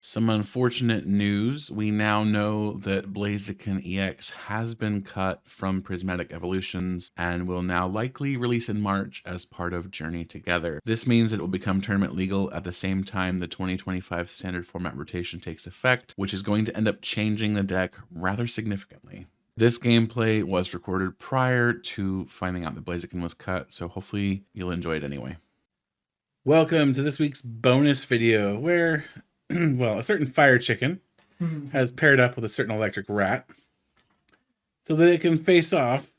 Some unfortunate news. We now know that Blaziken EX has been cut from Prismatic Evolutions and will now likely release in March as part of Journey Together. This means it will become tournament legal at the same time the 2025 standard format rotation takes effect, which is going to end up changing the deck rather significantly. This gameplay was recorded prior to finding out that Blaziken was cut, so hopefully you'll enjoy it anyway. Welcome to this week's bonus video where, well, a certain fire chicken has paired up with a certain electric rat so that it can face off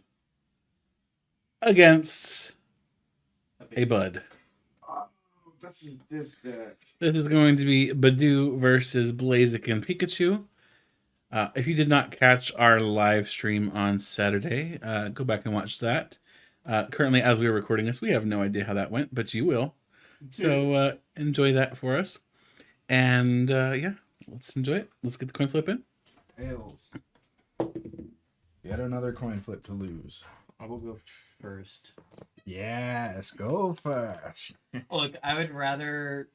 against a bud. Oh, this is this deck. This is going to be Budew versus Blaziken Pikachu. If you did not catch our live stream on Saturday, go back and watch that. Currently, as we are recording this, we have no idea how that went, but you will. So enjoy that for us. And yeah, let's enjoy it. Let's get the coin flip in. Tails. Yet another coin flip to lose. I will go first. Yes, go first. Look, I would rather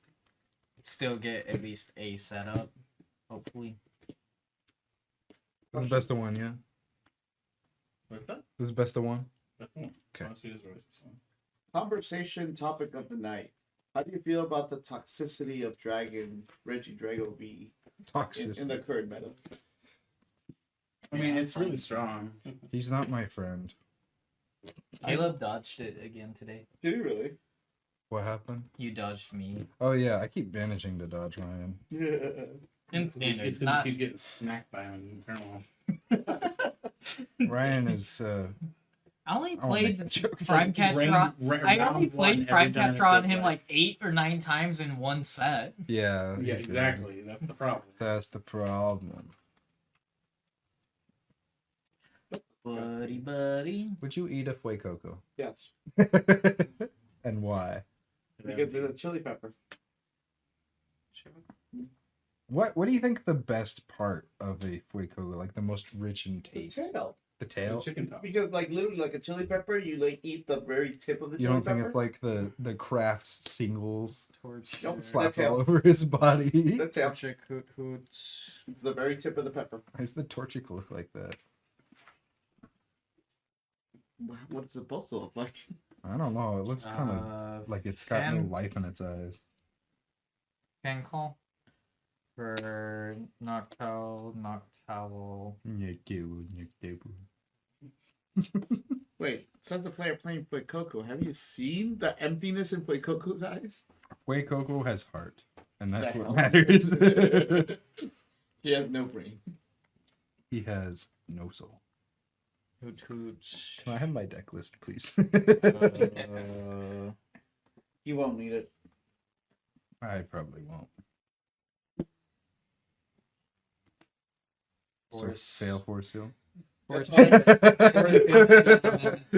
still get at least a setup, hopefully. This is best of one, yeah? What's that? This is best of one? Okay. Conversation topic of the night. How do you feel about the toxicity of Reggie Drago V Toxicity. in the current meta? I mean, it's really strong. He's not my friend. Caleb dodged it again today. Did he really? What happened? You dodged me. Oh yeah, I keep managing to dodge Ryan. In standard, It's not... you get smacked by an internal. Ryan is I only Oh, played make a joke. Prime Catcher on... I only played Prime Catcher on him like. like 8 or 9 times in one set. yeah. Yeah, exactly. That's the problem. That's the problem. Buddy. Would you eat a Fuecoco? Yes, And why? because it's a chili pepper. What do you think the best part of a Fuecoco, like the most rich in The taste? tail. The tail? Chicken top. Because like literally like a chili pepper, you like eat the very tip of the You chili don't think pepper. it's like the craft singles Towards Nope. slapped The tail. all over his body? The tail. Chick Hoot Hoots. It's the very tip of the pepper. Why does the Torchic look like that? What it's supposed to look like? I don't know. It looks kind of like it's got no Fan- life in its eyes. Fan call for Noctowl. Wait, says the player playing Fuecoco. Have you seen the emptiness in Fuecoco's eyes? Fuecoco has heart, and that's The what hell? matters. He has no brain. He has no soul. Hoot Hoots. Can I have my deck list, please? He won't need it. I probably won't. Force. So fail force seal. That's Force. why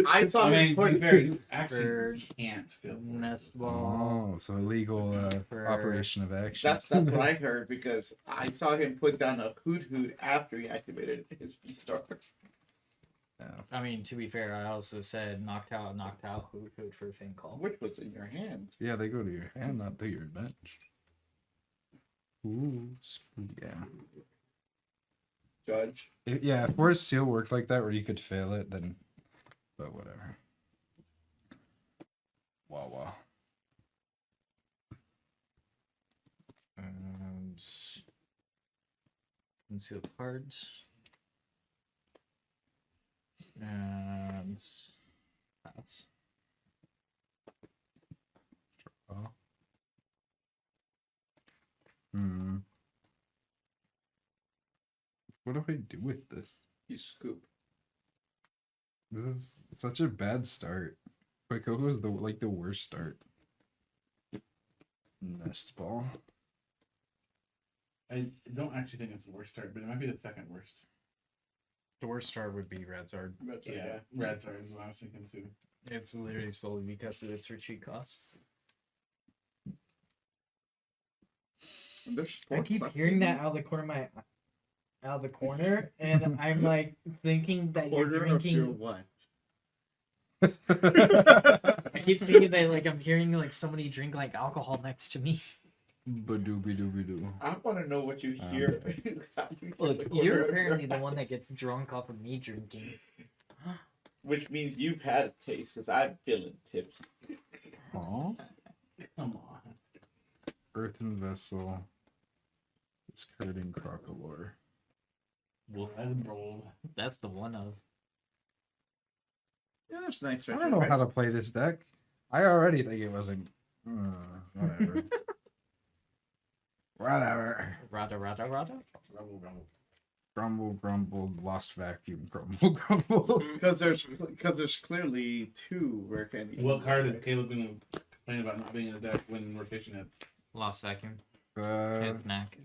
I saw I him mean, to put be fair, you actually Bird. can't feel Nest ball. Oh, so illegal For- operation of action. That's what I heard because I saw him put down a hoot after he activated his V-Star. I mean, to be fair, I also said knocked out, hoot for fan call. Which was in your hand. Yeah, they go to your hand, not to your bench. Ooh, yeah. Judge. Yeah, if Force Seal worked like that where you could fail it, then... But whatever. Wow. And conceal cards. And pass. Oh. What do I do with this? You scoop. This is such a bad start. Fuecoco is the worst start. Nest ball. I don't actually think it's the worst start, but it might be the second worst. The worst start would be Radzard. Yeah, Red Star is what I was thinking too. It's literally solely because of its retreat cost. I keep hearing that out of the corner of my and I'm like thinking that you're Order drinking. of your what? I keep thinking that like I'm hearing like somebody drink like alcohol next to me. Badooby-dooby-doo. I want to know what you hear. How you hear Look, the you're corner of apparently your the one that eyes. gets drunk off of me drinking. Which means you've had a taste, because I'm feeling tipsy. Aw. Come on. Earthen vessel. It's curling crocolore. That's the one of. Yeah, that's nice. I don't know how to play this deck. I already think it wasn't. Whatever. Whatever. Rada. Grumble, grumble, lost vacuum, grumble, grumble. Because there's clearly two rare candies. What card is Caleb gonna complain about not being in the deck when rotation hits? Lost vacuum. Uh, His knack.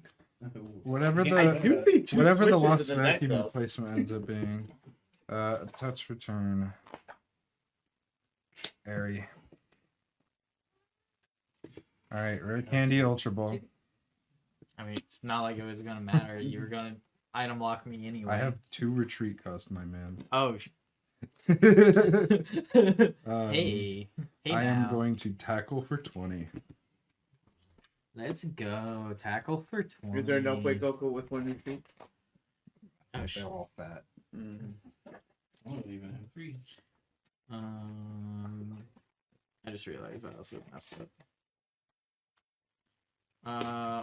whatever Yeah, I the do need two whatever the switches lost in the deck, vacuum though. replacement ends up being. Touch return. Airy. All right, rare candy, ultra ball. I mean, it's not like it was gonna matter. You were gonna item lock me anyway. I have 2 retreat cost, my man. Oh. Um, Hey. Hey. I am now. going to tackle for 20. Let's go. Tackle for 20. Is there no Play Coco with one retreat? Oh, They're all fat. Mm. Some of them even have 3. I just realized I also messed up.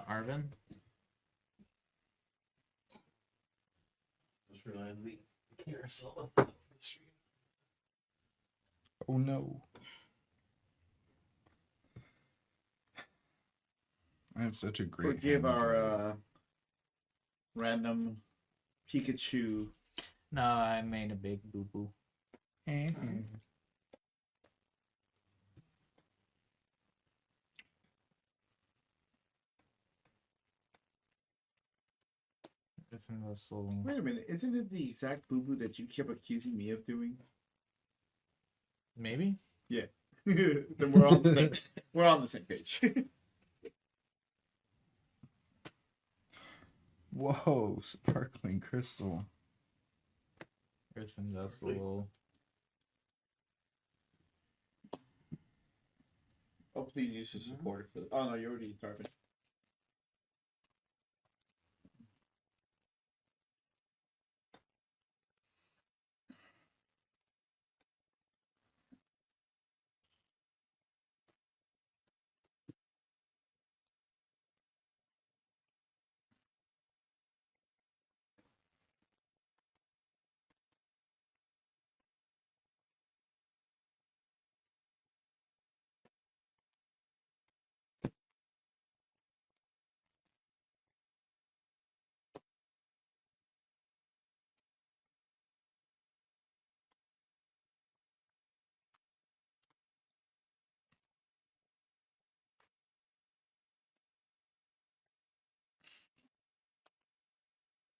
Arvin. Just realized the carousel. Oh no. I have such a great. Forgive hand. our random Pikachu. No, I made a big boo boo. It's in the soul. Wait a minute, isn't it the exact boo boo that you kept accusing me of doing? Maybe. Then we're on the same. We're on the same page. Whoa, sparkling crystal. Earthen vessel. Oh, please use your supporter for. Oh no, you already started.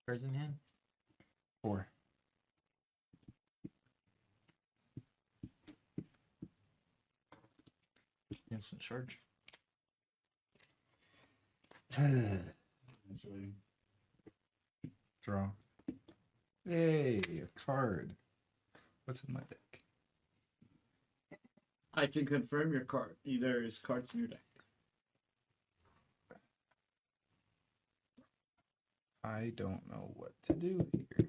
Cards in hand. 4. Instant charge. Actually, Draw. Yay, a card. What's in my deck? I can confirm your card. Either is cards in your deck. I don't know what to do here.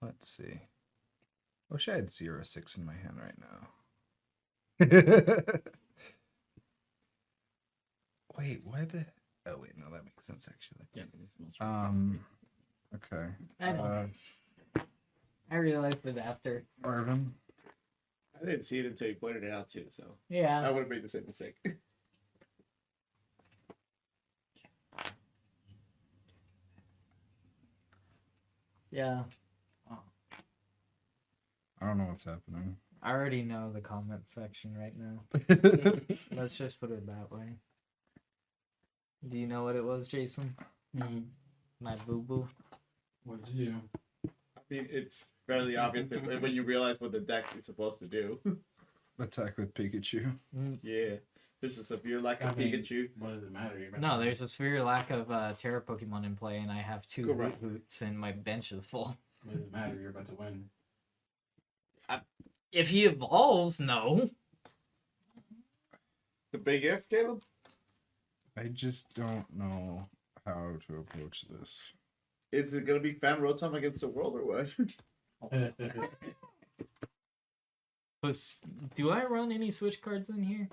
Let's see. Wish I had 0-6 in my hand right now. Wait, why the? Oh wait, no, that makes sense actually. Yeah, it's most Okay. I know. I realized it after. Arvin. I didn't see it until you pointed it out too, so I Yeah. would have made the same mistake. Yeah. I don't know what's happening. I already know the comment section right now. Let's just put it that way. Do you know what it was, Jason? My boo boo. what did you do? I mean, it's fairly obvious when you realize what the deck is supposed to do. Attack with Pikachu. Yeah, there's a severe lack of I mean, Pikachu. What does it matter? You're about No, to- there's a severe lack of Terra Pokemon in play, and I have 2 Hoot Correct. Hoots, and my bench is full. What does it matter? You're about to win. If he evolves, no. The big if, Caleb. I just don't know how to approach this. Is it gonna be Fan Rotom against the world or what? But do I run any switch cards in here?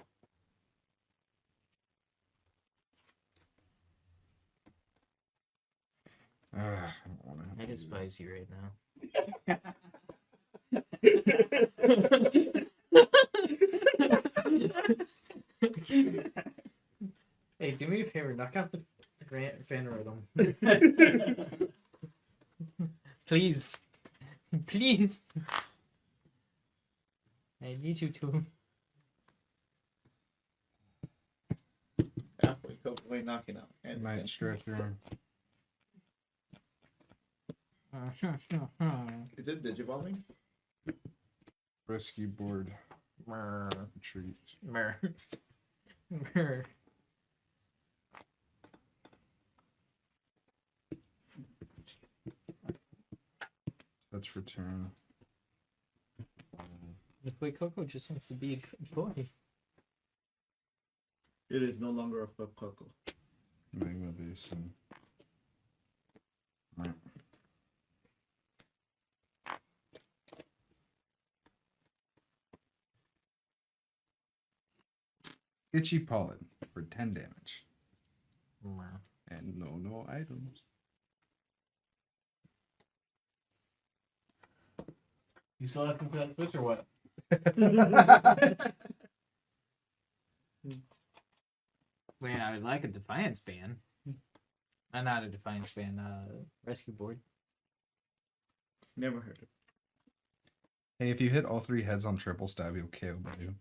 I don't want to. I despise you right now. Hey, do me a favor, knock out the fan Rotom. Please. Please. I need you to. Halfway, Coco ain't knocking out. And Might stretch through. is it digivolving? Rescue board. Mer. Retreat. Mer. Mer. Touch return. The boy Coco just wants to be a good boy. It is no longer a Flip Coco. Magma Basin. Right. Itchy Pollen for 10 damage. Mer. And no items. You still asking for that switch or what? Wait, I would like a Defiance ban. Not a Defiance ban, rescue board. Never heard it. Hey, if you hit all 3 heads on triple stab, you'll KO Budew.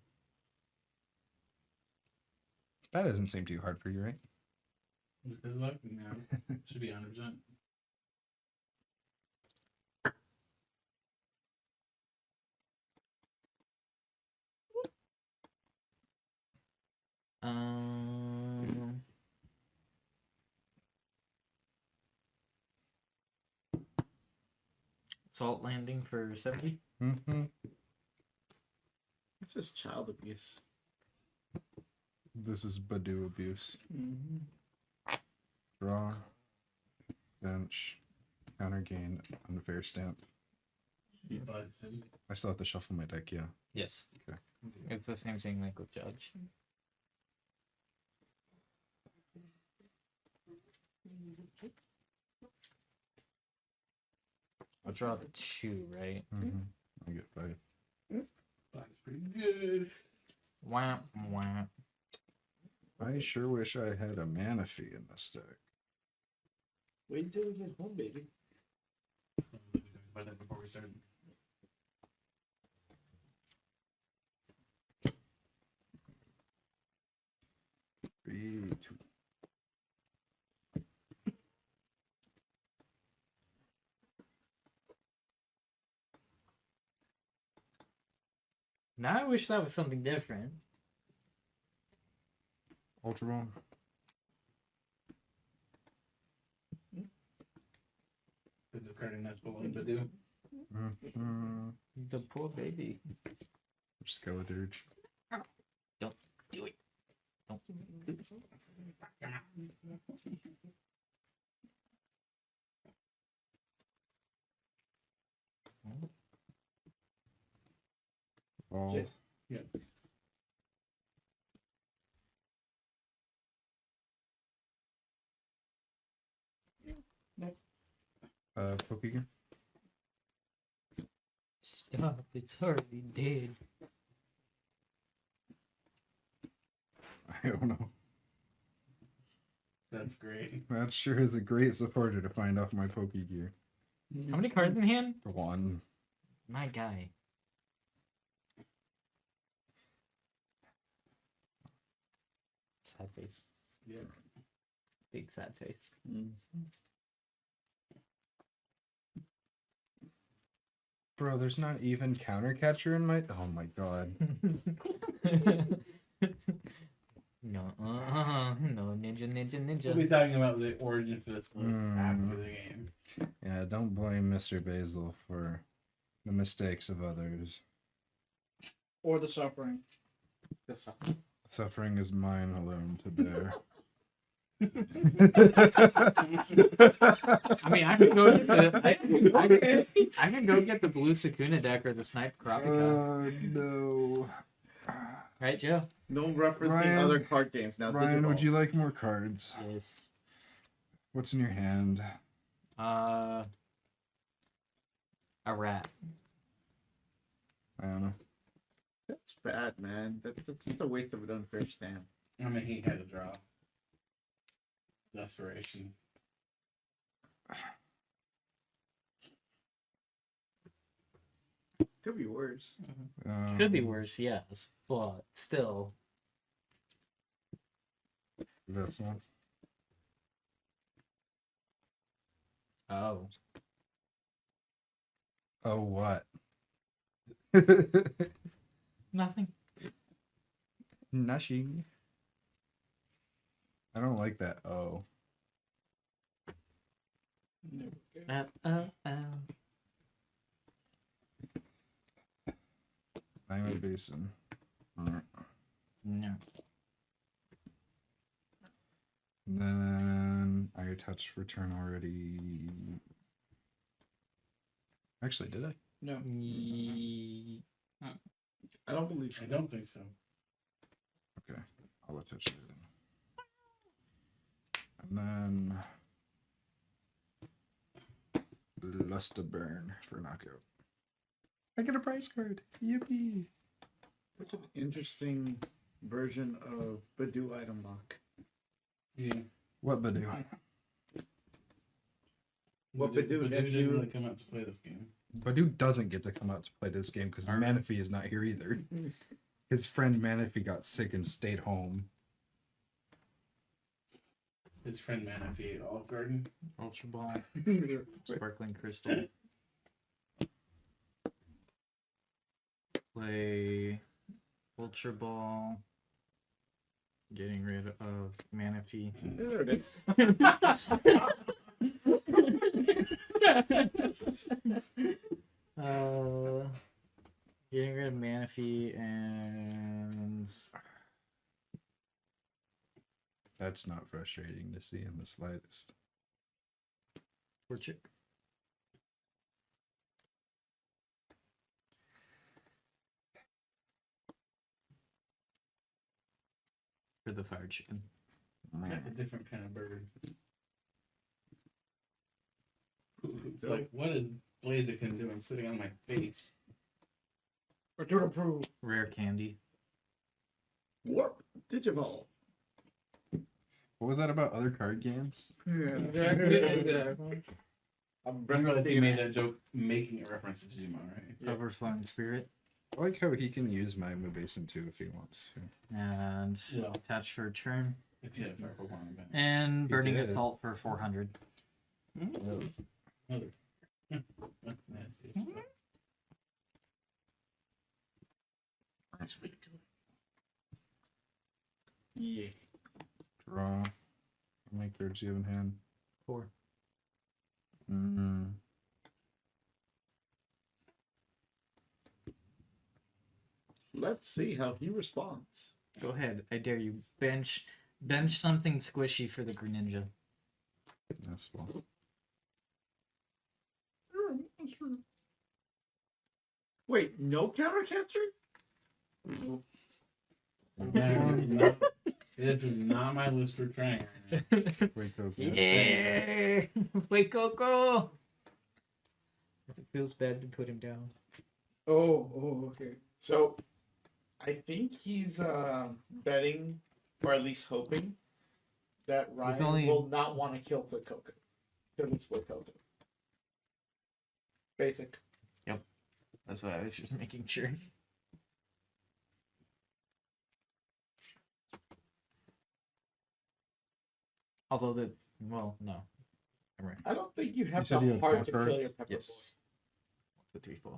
That doesn't seem too hard for you, right? Good luck. No. Should be 100%. Salt landing for 70. Mm-hmm. It's just child abuse. This is Budew abuse. Mm-hmm. Draw. Bench. Counter gain. Unfair stamp. I still have to shuffle my deck, yeah. Yes. Okay. It's the same thing like with Judge. I'll draw the 2, right? Mm-hmm. I get 5. That's pretty good. Wah, wah. I sure wish I had a Manaphy in this deck. Wait until we get home, baby. By that before we start. Three, two. Now I wish that was something different. Ultra Ball. Discarding that's below to do. Mm-hmm. The poor baby. Skeledirge. Don't do it. Don't do it. Balls. Yeah. Pokemon. Stop, it's already dead. I don't know. That's great. That sure is a great supporter to find off my Pokegear. How many cards in hand? 1. My guy. Sad face. Yeah. Big sad face. Bro, there's not even counter catcher in my. Oh my god. No, no, ninja. We'll be talking about the origin for this list Mm. after the game. Yeah, don't blame Mr. Basil for the mistakes of others. or the suffering? That's not- Suffering is mine alone to bear. I mean, I can go get I can go get the blue Sakuna deck or the Snipe Kurapika. No. Right, Joe? No referencing Ryan- other card games now. Ryan, would you like more cards? Yes. What's in your hand? A rat. I don't know. That's bad, man. That's just a waste of an unfair stamp. I mean, he had to draw. Desperation. Could be worse. Could be worse, yes, but still. That's not. Oh. Oh, what? Nothing. Nothing. I don't like that. Oh. I'm a basin. No. And then I touched return already. Actually, did I? No. I don't believe so. I don't think so. Okay, I'll touch it. And then Lust to Burn for knockout. I get a prize card. Yippee! Such an interesting version of Budew item lock. Yeah. What Budew? What Budew Budew didn't if you really come out to play this game. Budew doesn't get to come out to play this game because Manaphy is not here either. His friend Manaphy got sick and stayed home. His friend Manaphy at Olive Garden. Ultra Ball. Sparkling Crystal. Play Ultra Ball. Getting rid of Manaphy. There it is. Getting rid of Manaphy and That's not frustrating to see in the slightest. Torchic. For the fire chicken. That's a different kind of bird. It's like, what is Blaziken doing sitting on my face? Return approved. Rare candy. Warp Digiball. What was that about other card games? Exactly. I'm I really think he referencing made that joke making a reference to Digimon, right? Yeah. Overflowing Spirit. I like how he can use Magma Basin too if he wants to. And Yeah. attach for a turn. If you had a fire Pokemon event. And He Burning did. Assault for 400. That's nasty. Nice way to do it. Yeah. Draw. How many cards do you have in hand? 4. Mm-hmm. Let's see how he responds. Go ahead. I dare you. Bench something squishy for the Greninja. That's well. Wait, no counter catcher? It is not my list for trying right now. Wait, okay. Yeah! Wait, Coco! It feels bad to put him down. Oh, okay. So, I think he's betting, or at least hoping, that Ryan only- will not want to kill Fuecoco. Kill this Fuecoco. Basic. That's why I was just making sure. Although no. Never mind. I don't think you have said you the had heart five to cards? kill your Pepper Yes. The 3-4. Boy.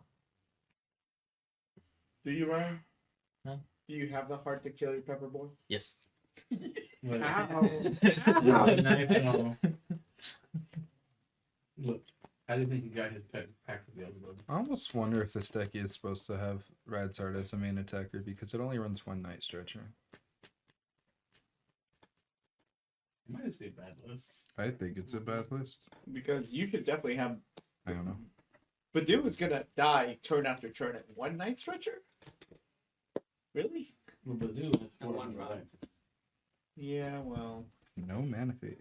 Do you, Ryan? No. Do you have the heart to kill your Pepper Boy? Yes. What- Ow. Knife and all. Look, How do you think he got his pack for Beelzebub? I almost wonder if this deck is supposed to have Radzard as a main attacker because it only runs one Night Stretcher. It might just be a bad list. I think it's a bad list. Because you should definitely have. I don't know. Budew is gonna die turn after turn at one Night Stretcher? Really? Well, Budew is And one rod. right. Yeah, well. No mana fee.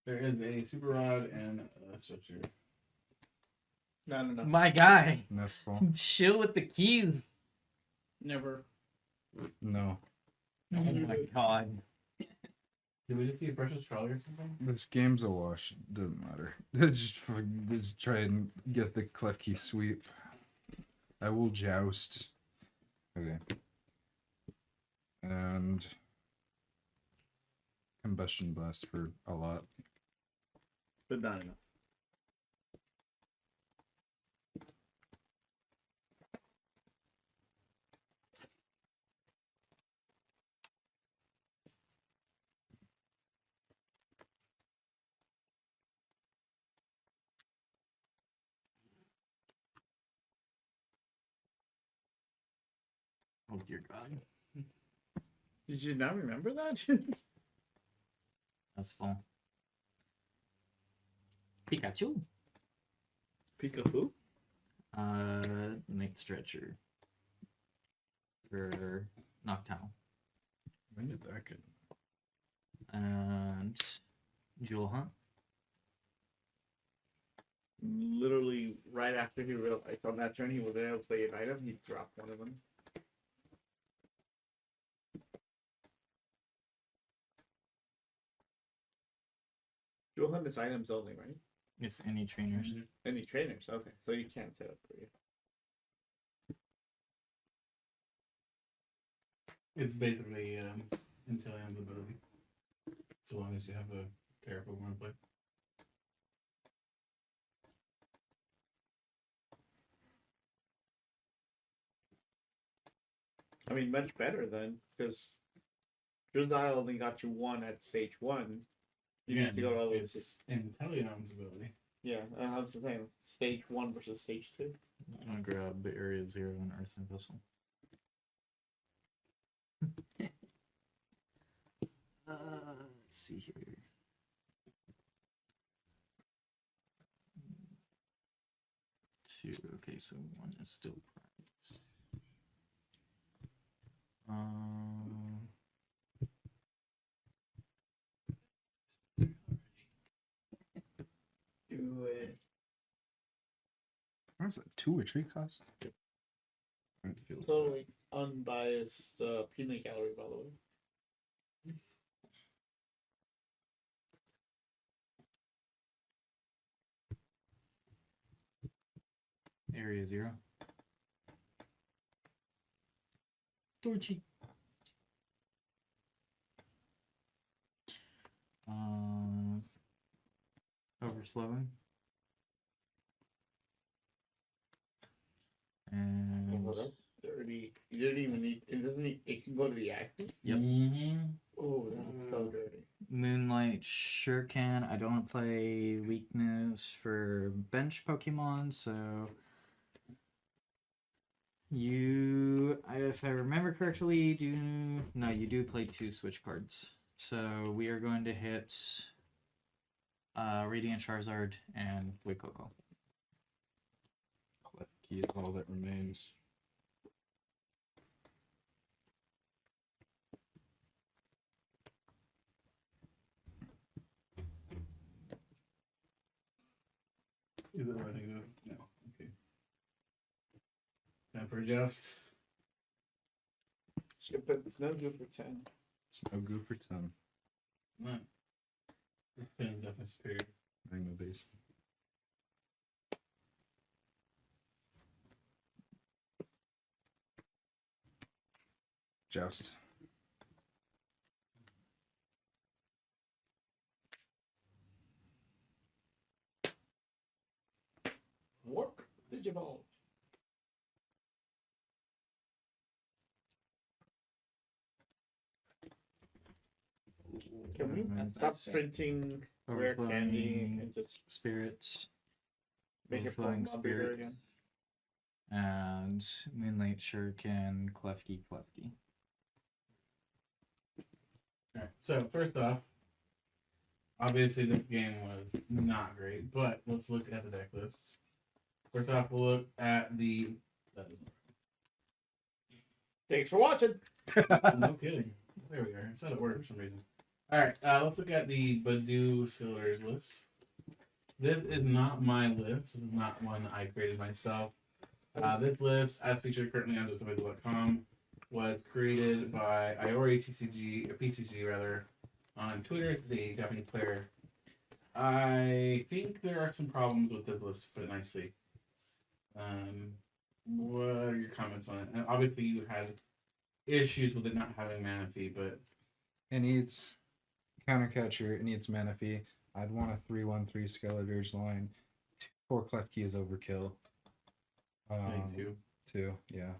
There is a Super Rod and a Stretcher. No. My guy. Nestfall. Chill with the keys. Never. No. Oh my god. Did we just see a Precious Trolley or something? This game's a wash. Doesn't matter. Just try and get the Klefki sweep. I will joust. Okay. And Combustion Blast for a lot. But not enough. Oh dear god. Did you not remember that? That's full. Pikachu. Pikachu? Night Stretcher. For Noctowl. When did that get? And Jewel Hunt. Literally right after he realized on that turn he was able to play an item, he dropped one of them. Dual hunt is items only, right? It's any trainers. Any trainers, okay. So you can't set up for you. It's basically Inteleon's ability. So long as you have a Terra Pokemon to play. I mean, much better then, because Drizzile only got you one at stage 1. You need to go all the way to It's Inteleon's ability. yeah, that's the thing. Stage 1 versus stage 2. I'm gonna grab the Area 0 and Earthen Vessel. Let's see here. Two. Okay, so one is still priced. Do it. What's that? 2 retreat cost? It feels Totally unbiased peanut gallery, by the way. Area 0. Torchy. Overslowing. And Oh, that's dirty. You didn't even need. It doesn't. It can go to the active. Yep. Mm-hmm. Oh, that's so dirty. Moonlight sure can. I don't want to play weakness for bench Pokemon, so you, if I remember correctly, you do play 2 switch cards. So we are going to hit Radiant Charizard and Wiccoco. Klefki is all that remains. Is that what I think it is? No. Okay. Time for a joust. Yeah, but it's no good for 10. Snow Goo for 10. No. Pin is definitely superior. Magma base. Joust. Warp Digivolve. Can we And stop printing rare candy Overflowing and just Spirits. Make it Overflowing pop bigger Spirit. again. And Moonlight Shuriken, Klefki. Alright, so first off, obviously this game was not great, but let's look at the deck lists. First off, we'll look at the. That isn't Thanks for watching. no kidding. There we are. It's out of order for some reason. Alright, let's look at the Budew Skilleters list. This is not my list. This is not one I created myself. This list, as featured currently on JustAways.com, was created by Iori TCG, or PCG rather, on Twitter. It's a Japanese player. I think there are some problems with this list, to put it nicely. What are your comments on it? And obviously, you had issues with it not having mana fee, but It needs Countercatcher, it needs mana fee. I'd want a 3/1/3 Skeletor's line. 4 Klefki is overkill. I do. 2, yeah.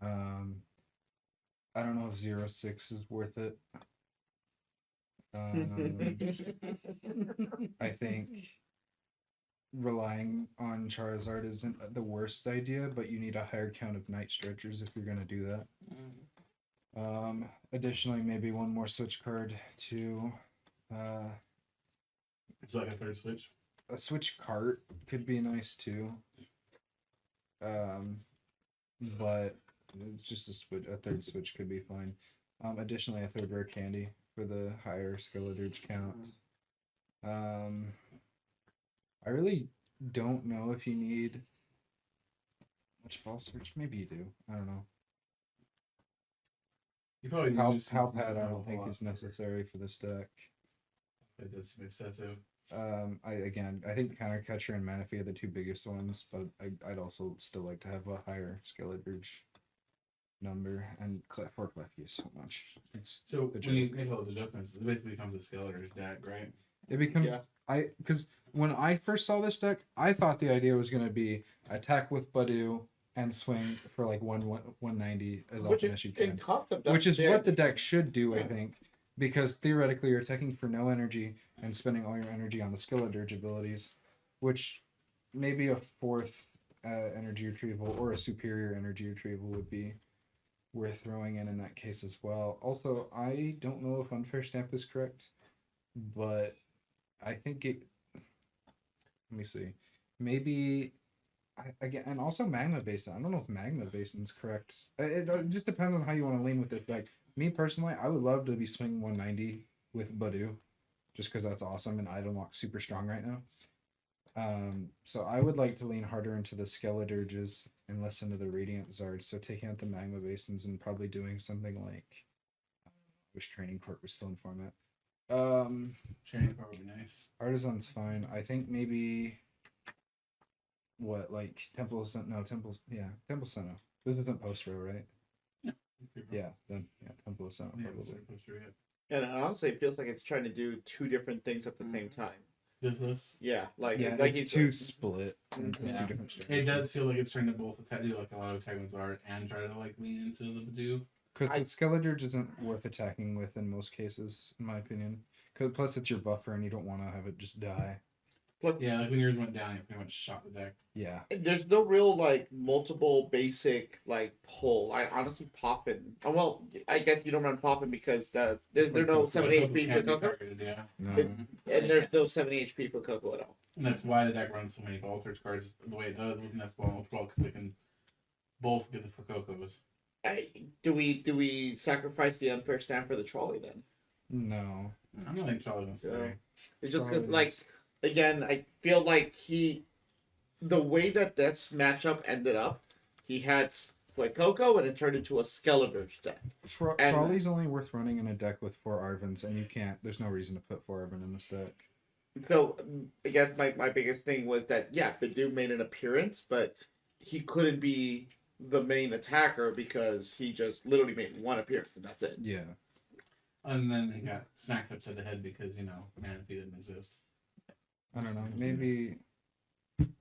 I don't know if 0/6 is worth it. I think relying on Charizard isn't the worst idea, but you need a higher count of Night Stretchers if you're going to do that. Additionally, maybe one more switch card to It's like a third switch. a switch cart could be nice too. But just a third switch could be fine. Additionally, a third rare candy for the higher Skeletor's count. I really don't know if you need much ball search. Maybe you do. I don't know. You probably use Pal Pad I don't think is necessary for this deck. It does seem excessive. I think Countercatcher and Manaphy are the two biggest ones, but I'd also still like to have a higher Skeletor's number and for Klefki so much. It's So the when you joke. make all those adjustments, it basically becomes a Skeletor's deck, right? It becomes Yeah. because when I first saw this deck, I thought the idea was gonna be attack with Budew and swing for like 190 as Which often as you in can. concept, Which is what the the deck should do, I Yeah. think. Because theoretically you're attacking for no energy and spending all your energy on the Skeletor's abilities, which maybe a fourth energy retrieval or a superior energy retrieval would be worth throwing in that case as well. Also, I don't know if Unfair Stamp is correct, but I think it. Let me see. Maybe. Again, and also Magma Basin. I don't know if Magma Basin's correct. It just depends on how you want to lean with this deck. Me personally, I would love to be swinging 190 with Budew, just because that's awesome and Item Lock's super strong right now. So I would like to lean harder into the Skeletorges and less into the Radiant Zards. So taking out the Magma Basins and probably doing something like, I wish Training Court was still in format. Training card would be nice. Artisan's fine. I think maybe Temple Sentinel. This isn't post row, right? Yeah, then Temple of Sentinel. Yeah, Probably. And honestly, it feels like it's trying to do two different things at the same time. Does this? Yeah, like It's you too split into Yeah. two different It strategies. does feel like it's trying to both attack, do like a lot of attack are and try to like lean into the Budew. Because the Skeletor isn't worth attacking with in most cases, in my opinion. Plus, it's your buffer, and you don't want to have it just die. Yeah, like when yours went down, it pretty much shot the deck. Yeah. There's no real multiple basic pull. I honestly Poffin. Oh well, I guess you don't run Poffin because there's no 70 HP for Can't be Coco, targeted, yeah. No. and there's no 70 HP for Coco at all. And that's why the deck runs so many ball search cards the way it does with Nestball and Ultra because they can both get the Fokokos. Do we sacrifice the Unfair Stamp for the trolley then? No. I'm not like Charlie necessary. It's just Trolley because is- again, I feel like the way that this matchup ended up, he had Coco and it turned into a Skeletor's deck. And- Trolley's only worth running in a deck with 4 Arvins, and you can't. There's no reason to put 4 Arvin in this deck. So I guess my biggest thing was that Budew made an appearance, but he couldn't be the main attacker because he just literally made one appearance and that's it. Yeah. And then he got snacked upside the head because, Manaphy didn't exist. I don't know. Maybe.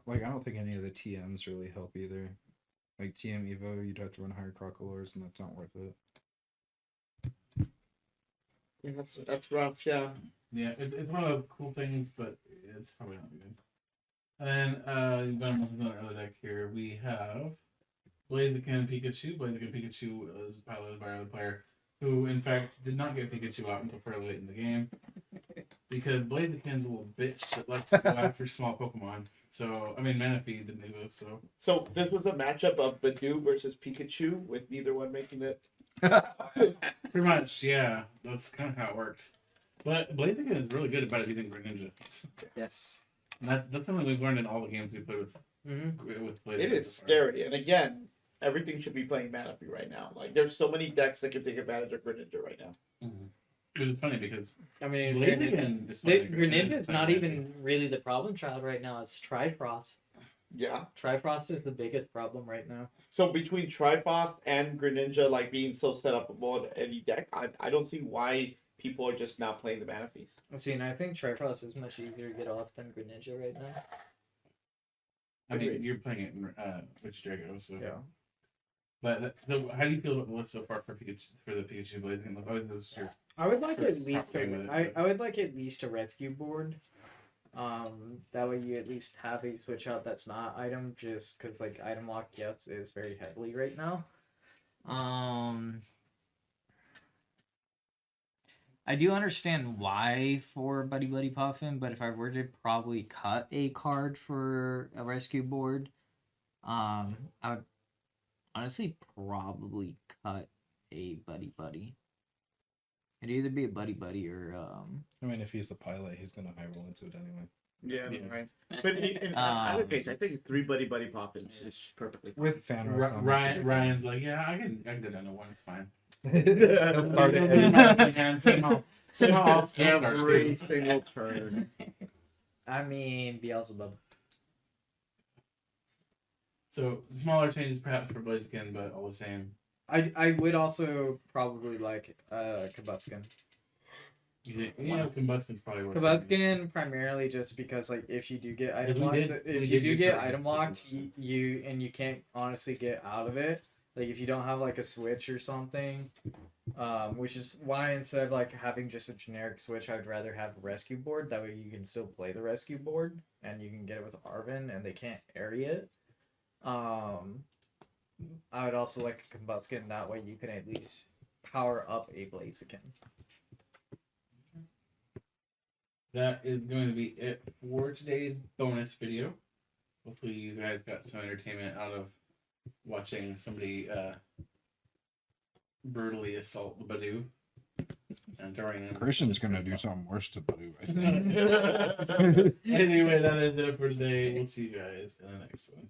I don't think any of the TMs really help either. Like TM Evo, you'd have to run higher Crocolores, and that's not worth it. Yeah, that's rough. Yeah. Yeah, it's one of those cool things, but it's probably not good. And you've gone with another deck here. We have Blaziken Pikachu. Blaziken Pikachu is piloted by our player who, in fact, did not get Pikachu out until fairly late in the game because Blaziken's a little bitch that likes to go after small Pokemon. So, I mean, Manaphy didn't exist, so. So this was a matchup of Budew versus Pikachu, with neither one making it. Pretty much, yeah. That's kind of how it worked. But Blaziken is really good about using Greninja. Yes. And that's something we've learned in all the games we play with Blaziken. It is scary, and again, everything should be playing Manaphy right now. Like, there's so many decks that can take advantage of Greninja right now. Which is funny because I mean, Blaziken is funny. Greninja is not even really the problem child right now. It's Trifrost. Yeah. Trifrost is the biggest problem right now. So between Triforce and Greninja, like being so set up on any deck, I don't see why people are just not playing the Manaphys. See, and I think Trifrost is much easier to get off than Greninja right now. I mean, you're playing it in Witch Drago, so. Yeah. But so, how do you feel about the list so far for Pikachu, for the Pikachu Blaziken? I would like First at least top game with it, I would like at least a rescue board. That way you at least have a switch out that's not item, just because like item lock, yes, is very heavily right now. I do understand why for Buddy Buddy Puffin, but if I were to probably cut a card for a rescue board, I would honestly probably cut a Buddy Buddy. It'd either be a Buddy Buddy or I mean, if he's the pilot, he's gonna high roll into it anyway. Yeah, right. But in either case, I think 3 Buddy Poppins is perfectly fine. With fan Ryan's like, yeah, I can go down to 1. It's fine. He'll start it And somehow I'll start Every single turn. I mean Beelzebub. So smaller changes perhaps for Blaziken, but all the same. I would also probably like Kabuskin. You think, Combustion's probably worth it. Kabuskin primarily just because like if you do get item locked, item locked, you can't honestly get out of it. Like if you don't have like a switch or something, which is why instead of like having just a generic switch, I'd rather have a rescue board. That way you can still play the rescue board and you can get it with Arvin and they can't area it. I would also like a Combuskin. That way you can at least power up a Blaziken. That is going to be it for today's bonus video. Hopefully you guys got some entertainment out of watching somebody brutally assault the Budew and throwing him. Christian's gonna do something worse to Budew, I think. Anyway, that is it for today. We'll see you guys in the next one.